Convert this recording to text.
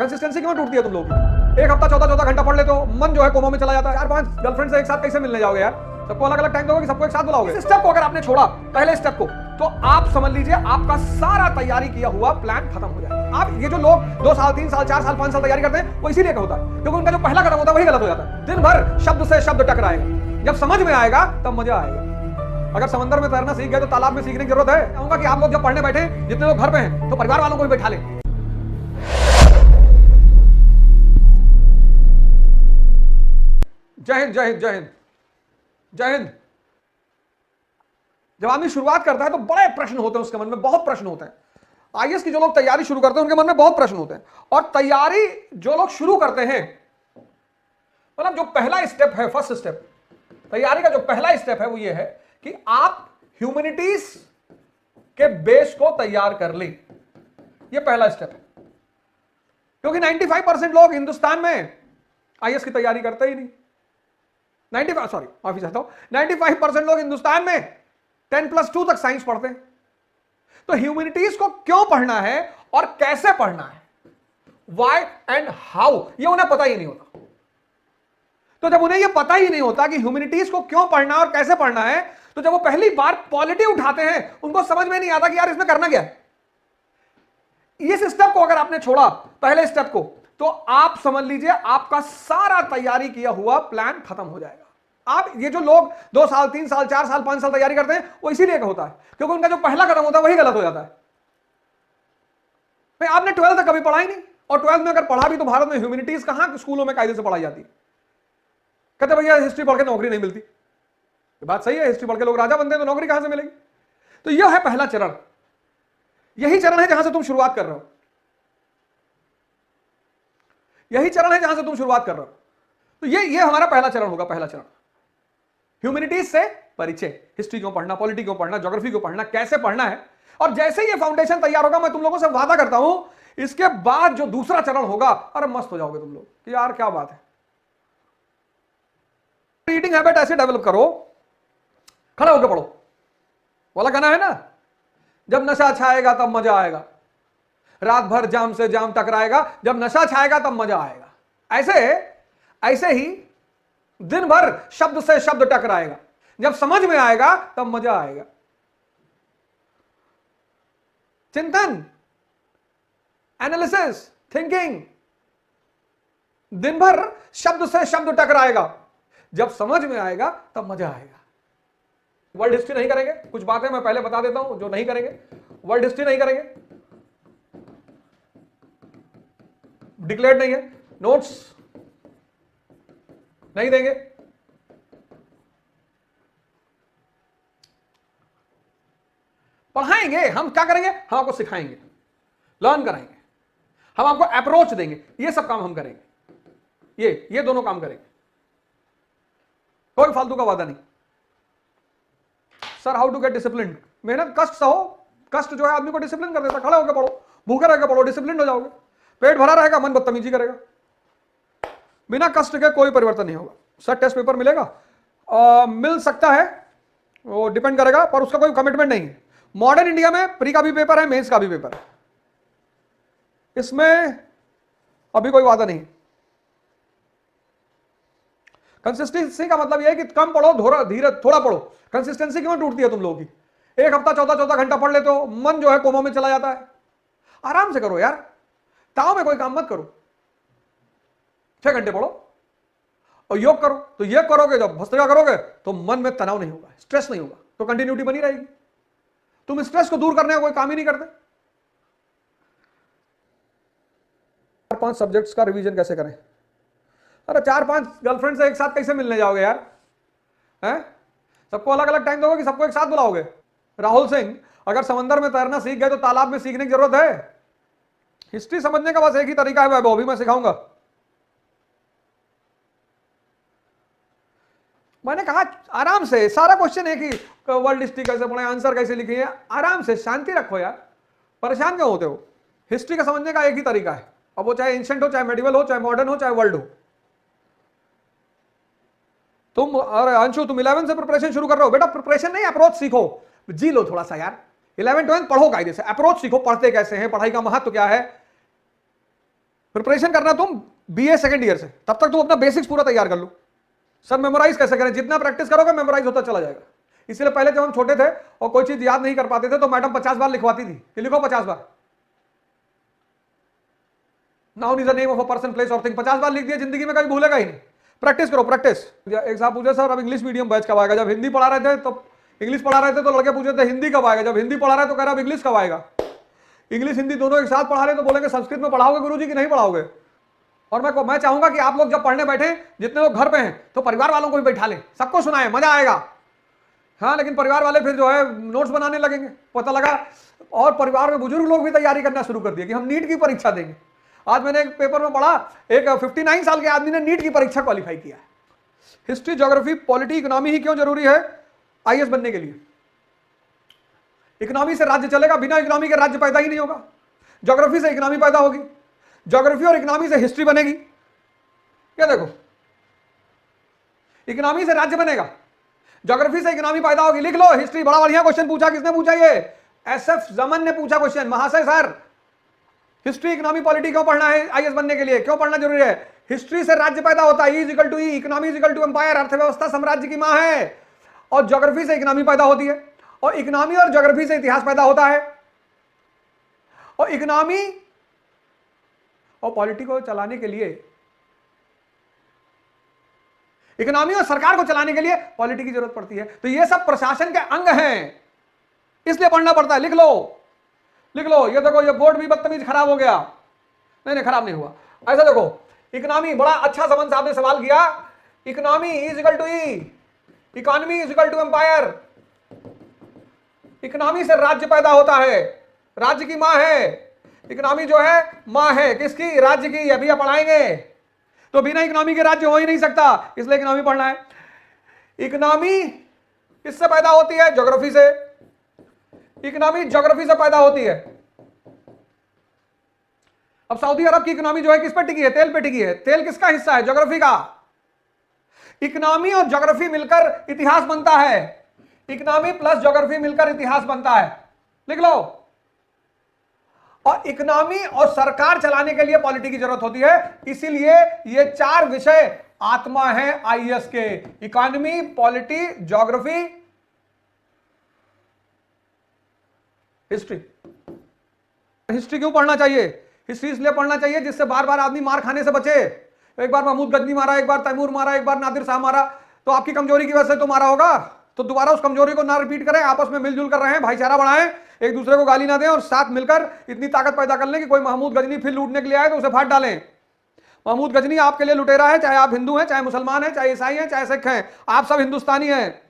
Consistency क्यों टूटती है तुम लोगों की? एक हफ्ता 14-14 घंटा पढ़ लेते हो, मन जो है कोमा में चला जाता है। 4-5 गर्लफ्रेंड से एक साथ कैसे मिलने जाओगे यार? सबको अलग अलग टाइम दोगे कि सबको एक साथ बुलाओगे? इस स्टेप को अगर आपने छोड़ा, पहले स्टेप को, तो आप समझ लीजिए आपका सारा तैयारी किया हुआ प्लान खत्म हो जाएगा। आप ये जो लोग 2 साल 3 साल 4 साल 5 साल तैयारी करते हैं, वो इसीलिए होता है क्योंकि उनका जो पहला कदम होता है वही गलत हो जाता है। दिन भर शब्द से शब्द टकराएगा, जब समझ में आएगा तब मजा आएगा। अगर समंदर में तैरना सीख गए तो तालाब में सीखने की जरूरत है? कहूंगा कि आप लोग जब पढ़ने बैठे, जितने लोग घर पे हैं, तो परिवार वालों को भी बैठा लें। जय हिंद, जय हिंद, जय हिंद, जय हिंद। जब आदमी शुरुआत करता है तो बड़े प्रश्न होते हैं उसके मन में, बहुत प्रश्न होते हैं। आईएएस की जो लोग तैयारी शुरू करते हैं उनके मन में बहुत प्रश्न होते हैं। और तैयारी जो लोग शुरू करते हैं, मतलब जो पहला स्टेप है, फर्स्ट स्टेप तैयारी का जो पहला स्टेप है वो ये है कि आप ह्यूमैनिटीज के बेस को तैयार कर लें। ये पहला स्टेप है, क्योंकि 95% लोग हिंदुस्तान में आईएएस की तैयारी करते ही नहीं। 95% लोग हिंदुस्तान में 10+2 तक साइंस पढ़ते हैं। तो ह्यूमैनिटीज को क्यों पढ़ना है और कैसे पढ़ना है, व्हाई एंड हाउ, ये उन्हें पता ही नहीं होता। तो जब उन्हें ये पता ही नहीं होता कि ह्यूमैनिटीज को क्यों पढ़ना है और कैसे पढ़ना है, तो जब वो पहली बार पॉलिटी उठाते हैं उनको समझ में नहीं आता कि यार इसमें करना क्या है। इस स्टेप को अगर आपने छोड़ा, पहले स्टेप को, तो आप समझ लीजिए आपका सारा तैयारी किया हुआ प्लान खत्म हो जाएगा। आप ये जो लोग 2 साल 3 साल 4 साल 5 साल तैयारी करते हैं, वो इसीलिए होता है क्योंकि उनका जो पहला कदम होता है वही गलत हो जाता है। भाई आपने 12th तक कभी पढ़ा ही नहीं, और 12th में अगर पढ़ा भी तो भारत में ह्यूमैनिटीज कहां स्कूलों में कायदे से पढ़ाई जाती है। कहते भैया हिस्ट्री पढ़ के नौकरी नहीं मिलती। ये बात सही है, हिस्ट्री पढ़ के लोग राजा बनते हैं तो नौकरी कहां से मिलेगी? तो यह है पहला चरण, यही चरण है जहां से तुम शुरुआत कर रहे हो, यही चरण है जहां से तुम शुरुआत कर रहे हो। तो ये हमारा पहला चरण होगा। पहला चरण ह्यूमैनिटीज से परिचय, हिस्ट्री क्यों पढ़ना, पॉलिटी क्यों पढ़ना, ज्योग्राफी क्यों पढ़ना, कैसे पढ़ना है। और जैसे ये फाउंडेशन तैयार होगा, मैं तुम लोगों से वादा करता हूं इसके बाद जो दूसरा चरण होगा, अरे मस्त हो जाओगे तुम लोग कि यार क्या बात है। रीडिंग हैबिट ऐसे डेवलप करो, खड़े होकर पढ़ो वाला गाना है ना, जब नशा छाएगा तब मजा आएगा, रात भर जाम से जाम टकराएगा, जब नशा छाएगा तब मजा आएगा। ऐसे ही दिन भर शब्द से शब्द टकराएगा, जब समझ में आएगा तब मजा आएगा। चिंतन, एनालिसिस, थिंकिंग, दिन भर शब्द से शब्द टकराएगा, जब समझ में आएगा तब मजा आएगा। वर्ल्ड हिस्ट्री नहीं करेंगे, कुछ बातें मैं पहले बता देता हूं जो नहीं करेंगे। वर्ल्ड हिस्ट्री नहीं करेंगे, डिक्लेयर्ड नहीं है, नोट्स नहीं देंगे। पढ़ाएंगे हम, क्या करेंगे, हम आपको सिखाएंगे, लर्न कराएंगे, हम आपको अप्रोच देंगे, ये सब काम हम करेंगे। ये दोनों काम करेंगे, कोई फालतू का वादा नहीं। Sir how to get discipline, मेहनत कष्ट सहो, कष्ट जो है आदमी को डिसिप्लिन कर देता। खड़े होकर पढ़ो, भूखे रहकर पढ़ो, डिसिप्लिन हो जाओगे। पेट भरा रहेगा, मन बदतमीजी करेगा, बिना कष्ट के कोई परिवर्तन नहीं होगा। सर टेस्ट पेपर मिलेगा, मिल सकता है, वो डिपेंड करेगा, पर उसका कोई कमिटमेंट नहीं है। मॉडर्न इंडिया में प्री का भी पेपर है, मेंस का भी पेपर है, इसमें अभी कोई वादा नहीं। कंसिस्टेंसी का मतलब यह है कि कम पढ़ो, धीरे थोड़ा पढ़ो। कंसिस्टेंसी क्यों टूटती है तुम लोगों की? एक हफ्ता 14-14 घंटा पढ़ लेते हो, मन जो है कोमा में चला जाता है। आराम से करो यार, ताव में कोई काम मत करो। 6 घंटे पढ़ो और योग करो। तो ये करोगे, जब भस्त्रिका करोगे तो मन में तनाव नहीं होगा, स्ट्रेस नहीं होगा, तो कंटिन्यूटी बनी रहेगी। तुम स्ट्रेस को दूर करने का कोई काम ही नहीं करते। 4-5 सब्जेक्ट्स का रिवीजन कैसे करें? अरे 4-5 गर्लफ्रेंड से एक साथ कैसे मिलने जाओगे यार? हैं? सबको अलग अलग टाइम दोगे कि सबको एक साथ बुलाओगे? राहुल सिंह, अगर समंदर में तैरना सीख गए तो तालाब में सीखने की जरूरत है? हिस्ट्री समझने का बस एक ही तरीका है, वो भी मैं सिखाऊंगा। मैंने कहा आराम से, सारा क्वेश्चन है कि वर्ल्ड हिस्ट्री कैसे पढ़े, आंसर कैसे लिखे, आराम से शांति रखो यार, परेशान क्यों होते हो? हिस्ट्री का समझने का एक ही तरीका है, अब वो चाहे एंशिएंट हो, चाहे मेडिवल हो, चाहे मॉडर्न हो, चाहे वर्ल्ड हो। तुम अरे अंशु, तुम 11 से प्रिपरेशन शुरू कर रहे हो, बेटा प्रिपरेशन नहीं, अप्रोच सीखो, जी लो थोड़ा सा यार। 11 12 पढ़ो कायदे से, अप्रोच सीखो, पढ़ते कैसे हैं, पढ़ाई का महत्व क्या है। प्रिपरेशन करना तुम बीए सेकंड ईयर से, तब तक तुम अपना बेसिक्स पूरा तैयार कर लो। सर मेमोराइज कैसे करें? जितना प्रैक्टिस करोगे मेमोराइज होता चला जाएगा। इसलिए पहले जब हम छोटे थे और कोई चीज याद नहीं कर पाते थे तो मैडम 50 बार लिखवाती थी कि लिखो 50 बार, noun is the name of a person place और थिंग। 50 बार लिख दिया, जिंदगी में कभी भूलेगा ही नहीं। प्रैक्टिस करो, प्रैक्टिस। एक साहब पूछे सर अब इंग्लिश मीडियम बैच कब आएगा? जब हिंदी पढ़ा रहे थे तो इंग्लिश पढ़ा रहे थे तो लड़के पूछे थे हिंदी कब आएगा? जब हिंदी पढ़ा रहे तो कह रहा अब इंग्लिश कब आएगा? इंग्लिश हिंदी दोनों एक साथ पढ़ा रहे तो बोलेंगे संस्कृत में पढ़ाओगे गुरुजी कि नहीं पढ़ाओगे? और मैं चाहूंगा कि आप लोग जब पढ़ने बैठे, जितने लोग घर पे हैं तो परिवार वालों को भी बैठा लें, सबको सुनाएं, मजा आएगा। हाँ, लेकिन परिवार वाले फिर जो है नोट्स बनाने लगेंगे। पता लगा और परिवार में बुजुर्ग लोग भी तैयारी करना शुरू कर दिए कि हम नीट की परीक्षा देंगे। आज मैंने एक पेपर में पढ़ा, एक 59 साल के आदमी ने नीट की परीक्षा क्वालिफाई किया। हिस्ट्री, ज्योग्राफी, पॉलिटी, इकोनॉमी ही क्यों जरूरी है आईएएस बनने के लिए? इकोनॉमी से राज्य चलेगा, बिना इकोनॉमी के राज्य पैदा ही नहीं होगा। ज्योग्राफी से इकोनॉमी पैदा होगी, ज्योग्राफी और इकोनॉमी से हिस्ट्री बनेगी। क्या देखो, इकोनॉमी से राज्य बनेगा, ज्योग्राफी से इकोनॉमी पैदा होगी। लिख लो हिस्ट्री। बड़ा बढ़िया क्वेश्चन पूछा, किसने पूछा? ये एसएफ जमन ने पूछा क्वेश्चन। महाशय सर हिस्ट्री, इकोनॉमी, पॉलिटी क्यों पढ़ना है आईएएस बनने के लिए? क्यों पढ़ना जरूरी है? हिस्ट्री से राज्य पैदा होता है, E is equal to E, economy is equal to empire, अर्थव्यवस्था साम्राज्य की मां है। और ज्योग्राफी से इकोनॉमी पैदा होती है, और इकोनॉमी और ज्योग्राफी से इतिहास पैदा होता है। और इकोनॉमी और पॉलिटी को चलाने के लिए, इकोनॉमी और सरकार को चलाने के लिए पॉलिटी की जरूरत पड़ती है। तो ये सब प्रशासन के अंग हैं, इसलिए पढ़ना पड़ता है। लिख लो, लिख लो। ये देखो, ये बोर्ड भी बदतमीज खराब हो गया। नहीं खराब नहीं हुआ। ऐसा देखो, इकोनॉमी, बड़ा अच्छा समन साहब ने सवाल किया, economy is equal to E, economy is equal to empire. इकोनॉमी से राज्य पैदा होता है, राज्य की मां है। इकोनॉमी जो है मां है किसकी? राज्य की। अभी आप पढ़ाएंगे। तो बिना इकोनॉमी के राज्य हो ही नहीं सकता, इसलिए इकोनॉमी पढ़ना है। इकोनॉमी किससे पैदा होती है? ज्योग्राफी से। इकोनॉमी ज्योग्राफी से पैदा होती है। अब सऊदी अरब की इकोनॉमी जो है किस पे टिकी है? तेल पे टिकी है। तेल किसका हिस्सा है? ज्योग्राफी का। इकोनॉमी और ज्योग्राफी मिलकर इतिहास बनता है। इकोनॉमी प्लस ज्योग्राफी मिलकर इतिहास बनता है। लिख लो। और इकोनॉमी और सरकार चलाने के लिए पॉलिटी की जरूरत होती है। इसीलिए ये 4 विषय आत्मा है आईएएस के, economy, polity, geography, history. History क्यों पढ़ना चाहिए? हिस्ट्री इसलिए पढ़ना चाहिए जिससे बार बार आदमी मार खाने से बचे। एक बार महमूद गजनी मारा, एक बार तैमूर मारा, एक बार नादिर शाह मारा, तो आपकी कमजोरी की वजह से तो मारा होगा। तो दोबारा उस कमजोरी को ना रिपीट करें, आपस में मिलजुल कर रहें, भाईचारा बढ़ाएं, एक दूसरे को गाली ना दें और साथ मिलकर इतनी ताकत पैदा कर लें कि कोई महमूद गजनी फिर लूटने के लिए आए तो उसे फाड़ डालें। महमूद गजनी आपके लिए लुटेरा है, चाहे आप हिंदू हैं, चाहे मुसलमान हैं, चाहे ईसाई हैं, चाहे सिख हैं, आप सब हिंदुस्तानी हैं।